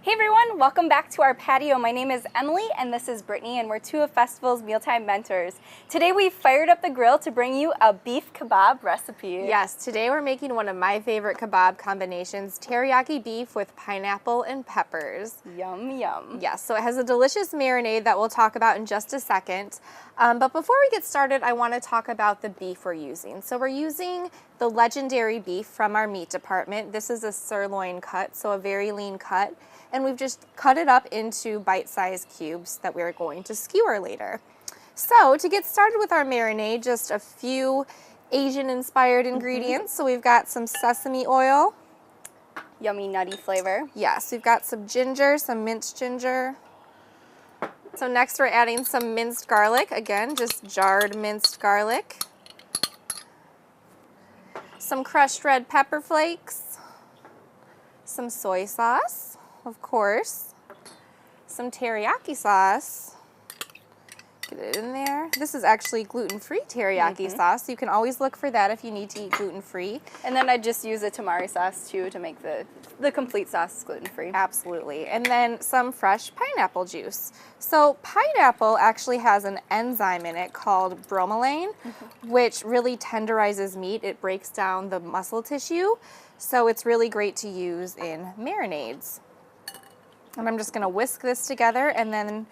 Hey everyone, welcome back to our patio. My name is Emily and this is Brittany and we're two of Festival's Mealtime Mentors. Today we fired up the grill to bring you a beef kebab recipe. Yes, today we're making one of my favorite kebab combinations, teriyaki beef with pineapple and peppers. Yum, yum. Yes, so it has a delicious marinade that we'll talk about in just a second. But before we get started, I want to talk about the beef we're using. So we're using the legendary beef from our meat department. This is a sirloin cut, so a very lean cut. And we've just cut it up into bite-sized cubes that we're going to skewer later. So to get started with our marinade, just a few Asian-inspired ingredients. So we've got some sesame oil. Yummy, nutty flavor. Yes, we've got some ginger, some minced ginger. So next we're adding some minced garlic. Again, just jarred minced garlic. Some crushed red pepper flakes. Some soy sauce. Of course, some teriyaki sauce. Get it in there. This is actually gluten-free teriyaki sauce, so you can always look for that if you need to eat gluten-free. And then I just use a tamari sauce too to make the complete sauce gluten-free. Absolutely. And then some fresh pineapple juice. So pineapple actually has an enzyme in it called bromelain, which really tenderizes meat. It breaks down the muscle tissue, so it's really great to use in marinades. And I'm just going to whisk this together, and then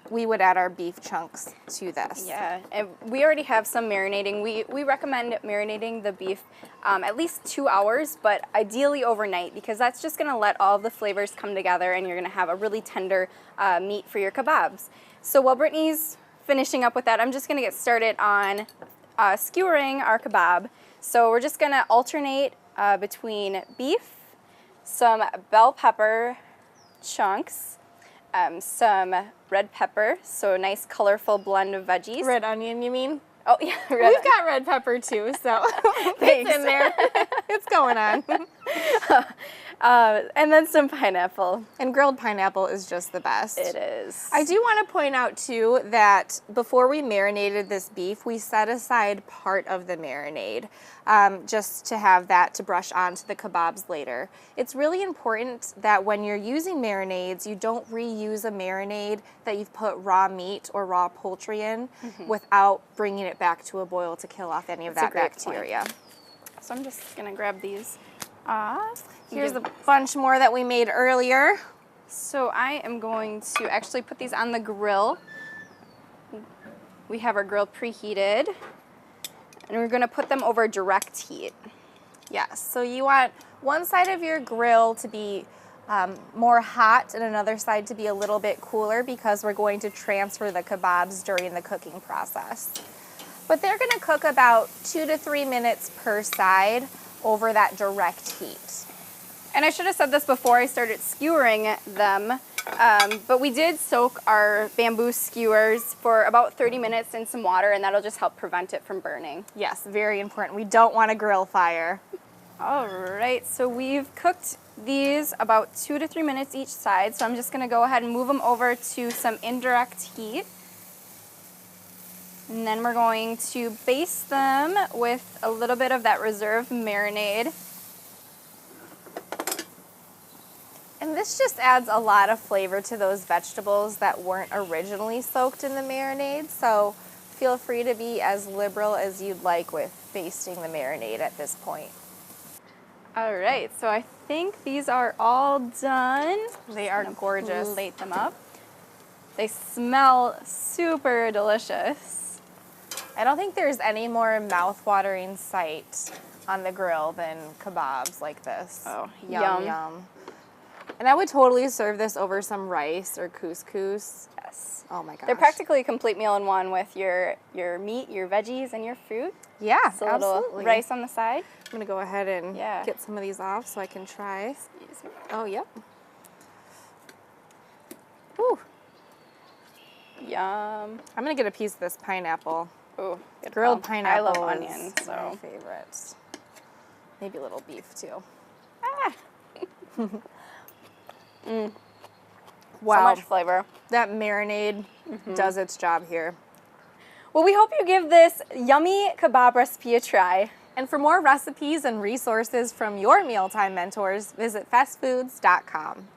we would add our beef chunks to this. Yeah, and we already have some marinating. We recommend marinating the beef at least 2 hours, but ideally overnight, because that's just going to let all of the flavors come together and you're going to have a really tender meat for your kebabs. So while Brittany's finishing up with that, I'm just going to get started on skewering our kebab. So we're just going to alternate between beef, some bell pepper chunks, some red pepper, so a nice colorful blend of veggies. Red onion, you mean? Oh yeah, we've got red pepper too, so it's in there. It's going on. And then some pineapple. And grilled pineapple is just the best. It is. I do want to point out too that before we marinated this beef, we set aside part of the marinade just to have that to brush onto the kebabs later. It's really important that when you're using marinades, you don't reuse a marinade that you've put raw meat or raw poultry in without bringing it back to a boil to kill off any of that bacteria. So I'm just going to grab these off. Here's a bunch more that we made earlier. So I am going to actually put these on the grill. We have our grill preheated, and we're going to put them over direct heat. Yes, so you want one side of your grill to be more hot and another side to be a little bit cooler because we're going to transfer the kebabs during the cooking process. But they're going to cook about 2 to 3 minutes per side over that direct heat. And I should have said this before I started skewering them, but we did soak our bamboo skewers for about 30 minutes in some water, and that'll just help prevent it from burning. Yes, very important. We don't want a grill fire. All right, so we've cooked these about 2 to 3 minutes each side, so I'm just gonna go ahead and move them over to some indirect heat. And then we're going to baste them with a little bit of that reserve marinade. And this just adds a lot of flavor to those vegetables that weren't originally soaked in the marinade, so feel free to be as liberal as you'd like with basting the marinade at this point. All right, so I think these are all done. They are gorgeous. Plate them up. They smell super delicious. I don't think there's any more mouth-watering sight on the grill than kebabs like this. Oh, yum, yum. And I would totally serve this over some rice or couscous. Yes. Oh my gosh. They're practically a complete meal in one with your meat, your veggies, and your fruit. Yeah, so a little rice on the side. I'm going to go ahead and get some of these off so I can try. Excuse me. Oh, yep. Ooh. Yum. I'm going to get a piece of this pineapple. Ooh, grilled pineapple. I love onions, so my favorites. Maybe a little beef too. Ah. Wow. So much flavor. That marinade does its job here. Well, we hope you give this yummy kebab recipe a try. And for more recipes and resources from your mealtime mentors, visit fastfoods.com.